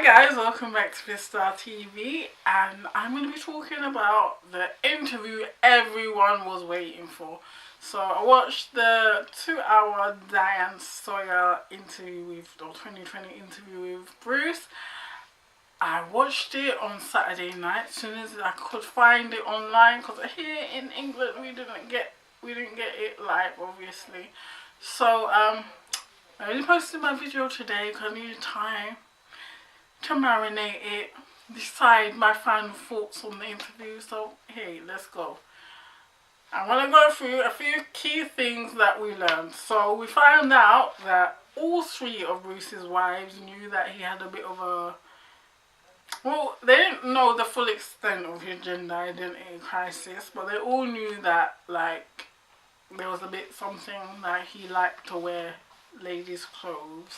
guys, welcome back to FizzStah TV, and I'm going to be talking about the interview everyone was waiting for. So I watched the 2-hour Diane Sawyer interview with, or 2020 interview with Bruce. I watched it on Saturday night as soon as I could find it online, because here in England we didn't get it live, obviously. So I only posted my video today because I needed time to marinate it, decide my final thoughts on the interview. So hey, let's go. I want to go through a few key things that we learned. So we found out that all three of Bruce's wives knew that he had a bit of a, well, they didn't know the full extent of his gender identity crisis, but they all knew that, like, there was a bit something that he liked to wear ladies' clothes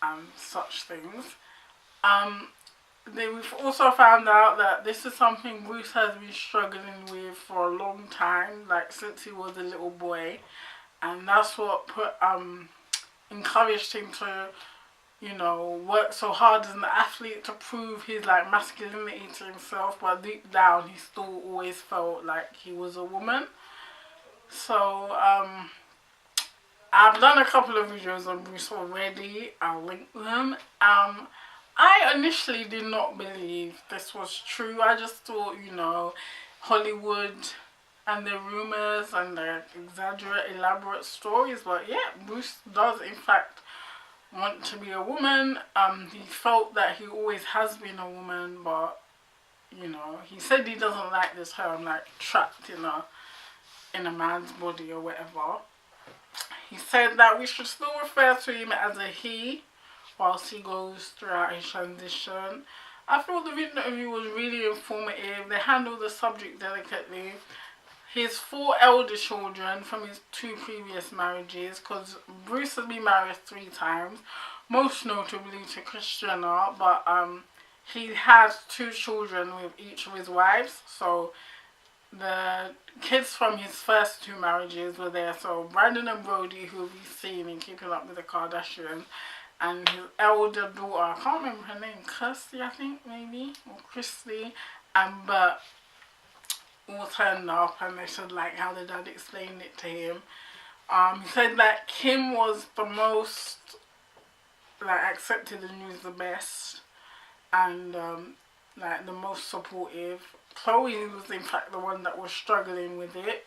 and such things. We've also found out that this is something Bruce has been struggling with for a long time, like since he was a little boy, and that's what encouraged him to, you know, work so hard as an athlete to prove his like masculinity to himself, but deep down he still always felt like he was a woman. So I've done a couple of videos on Bruce already. I'll link them. I initially did not believe this was true. I just thought, you know, Hollywood and the rumors and the elaborate stories. But yeah, Bruce does in fact want to be a woman. He felt that he always has been a woman, but you know, he said he doesn't like this term, like trapped in a man's body or whatever. He said that we should still refer to him as a he whilst he goes throughout his transition. I thought the interview was really informative. They handled the subject delicately. His 4 elder children from his 2 previous marriages, because Bruce has been married 3 times, most notably to Christiana, but he has 2 children with each of his wives. So the kids from his first 2 marriages were there. So Brandon and Brody, who we've seen in Keeping Up with the Kardashians, and his elder daughter, I can't remember her name, Kirsty I think, maybe, or Christy, and Bert all turned up, and they said like how the dad explained it to him. He said that Kim was the most, like, accepted the news the best, and like the most supportive. Chloe was in fact the one that was struggling with it.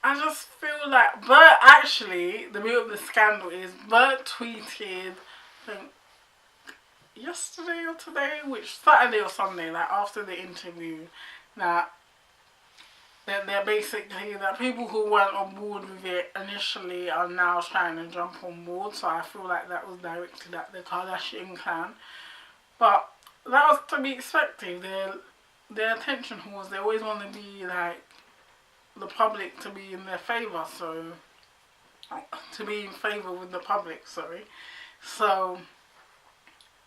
I just feel like Bert, actually, the bit of the scandal is Bert tweeted, I think, yesterday or today, which Saturday or Sunday, like after the interview, that they're basically, that people who weren't on board with it initially are now trying to jump on board. So I feel like that was directed at the Kardashian clan. But that was to be expected. Their attention whores, they always want to be like the public to be in their favour, so to be in favour with the public, sorry. So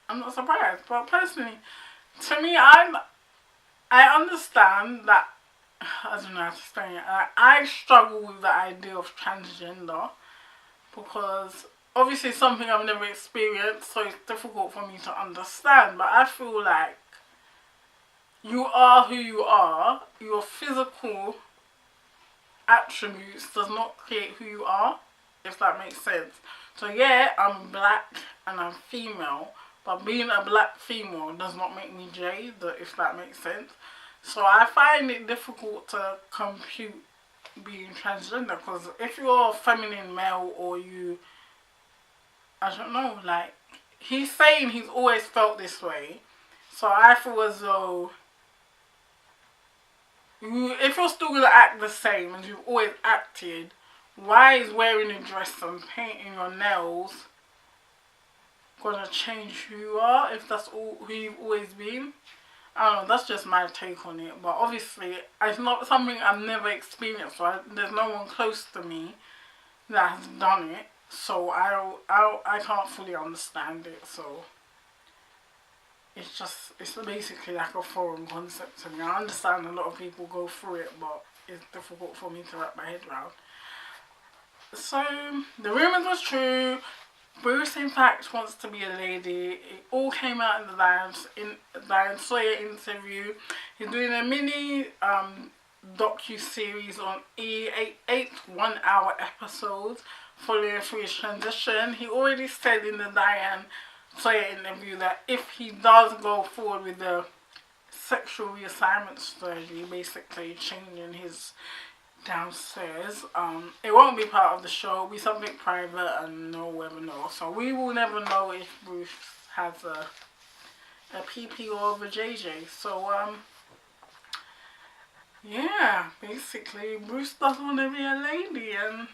I'm not surprised, but personally, to me, I understand that, I don't know how to explain it. I struggle with the idea of transgender because obviously it's something I've never experienced, so it's difficult for me to understand. But I feel like you are who you are. Your physical attributes does not create who you are, if that makes sense. So yeah, I'm black and I'm female, but being a black female does not make me Jade, if that makes sense. So I find it difficult to compute being transgender, because if you're a feminine male, or you, I don't know, like, he's saying he's always felt this way, so I feel as though if you're still going to act the same as you've always acted, why is wearing a dress and painting your nails going to change who you are, if that's all who you've always been? I don't know, that's just my take on it. But obviously, it's not something I've never experienced, so there's no one close to me that has done it. So I can't fully understand it, so it's basically like a foreign concept to me. I understand a lot of people go through it, but it's difficult for me to wrap my head around. So the rumors was true. Bruce, in fact, wants to be a lady. It all came out in the Diane Sawyer interview. He's doing a mini docu-series on eight 1-hour episodes following through his transition. He already said in the Diane Sawyer interview that if he does go forward with the sexual reassignment strategy, basically changing his downstairs, it won't be part of the show. It'll be something private and no one will ever know. So we will never know if Bruce has a PP or a JJ. So yeah, basically Bruce doesn't want to be a lady, and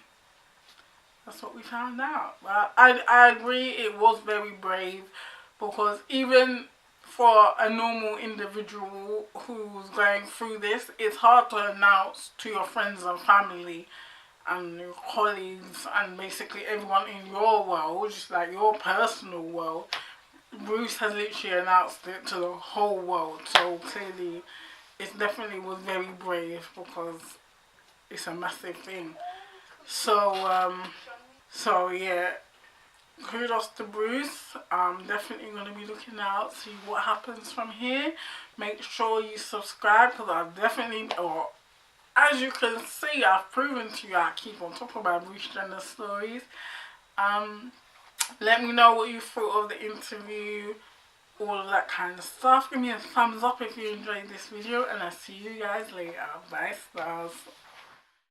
that's what we found out. But I agree, it was very brave, because even for a normal individual who's going through this, it's hard to announce to your friends and family and your colleagues and basically everyone in your world, just like your personal world. Bruce has literally announced it to the whole world, so clearly it definitely was very brave, because it's a massive thing. So yeah, kudos to Bruce. I'm definitely going to be looking out, see what happens from here. Make sure you subscribe, because I've definitely, or as you can see, I've proven to you I keep on talking about Bruce Jenner stories. Let me know what you thought of the interview, all of that kind of stuff. Give me a thumbs up if you enjoyed this video, and I'll see you guys later. Bye, stars.